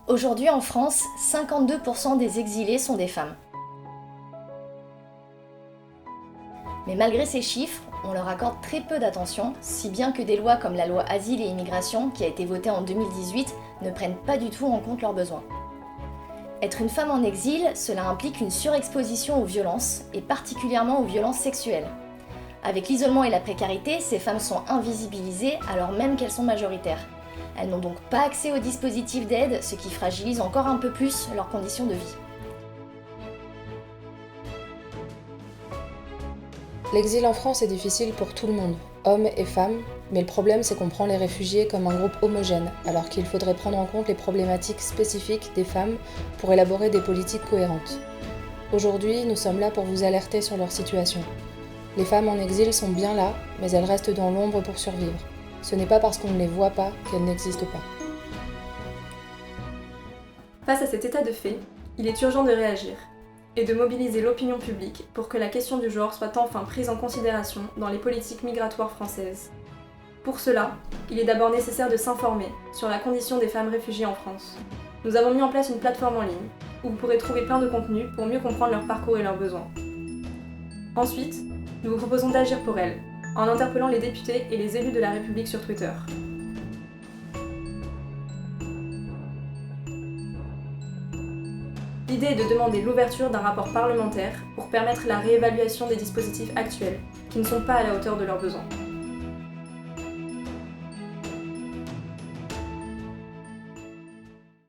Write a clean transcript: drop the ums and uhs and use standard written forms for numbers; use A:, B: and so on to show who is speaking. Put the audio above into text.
A: Aujourd'hui en France, 52% des exilés sont des femmes. Mais malgré ces chiffres, on leur accorde très peu d'attention, si bien que des lois comme la loi Asile et Immigration, qui a été votée en 2018, ne prennent pas du tout en compte leurs besoins. Être une femme en exil, cela implique une surexposition aux violences, et particulièrement aux violences sexuelles. Avec l'isolement et la précarité, ces femmes sont invisibilisées alors même qu'elles sont majoritaires. Elles n'ont donc pas accès aux dispositifs d'aide, ce qui fragilise encore un peu plus leurs conditions de vie.
B: L'exil en France est difficile pour tout le monde, hommes et femmes, mais le problème c'est qu'on prend les réfugiés comme un groupe homogène, alors qu'il faudrait prendre en compte les problématiques spécifiques des femmes pour élaborer des politiques cohérentes. Aujourd'hui, nous sommes là pour vous alerter sur leur situation. Les femmes en exil sont bien là, mais elles restent dans l'ombre pour survivre. Ce n'est pas parce qu'on ne les voit pas qu'elles n'existent pas.
C: Face à cet état de fait, il est urgent de réagir et de mobiliser l'opinion publique pour que la question du genre soit enfin prise en considération dans les politiques migratoires françaises. Pour cela, il est d'abord nécessaire de s'informer sur la condition des femmes réfugiées en France. Nous avons mis en place une plateforme en ligne où vous pourrez trouver plein de contenus pour mieux comprendre leur parcours et leurs besoins. Ensuite, nous vous proposons d'agir pour elles, en interpellant les députés et les élus de la République sur Twitter. L'idée est de demander l'ouverture d'un rapport parlementaire pour permettre la réévaluation des dispositifs actuels, qui ne sont pas à la hauteur de leurs besoins.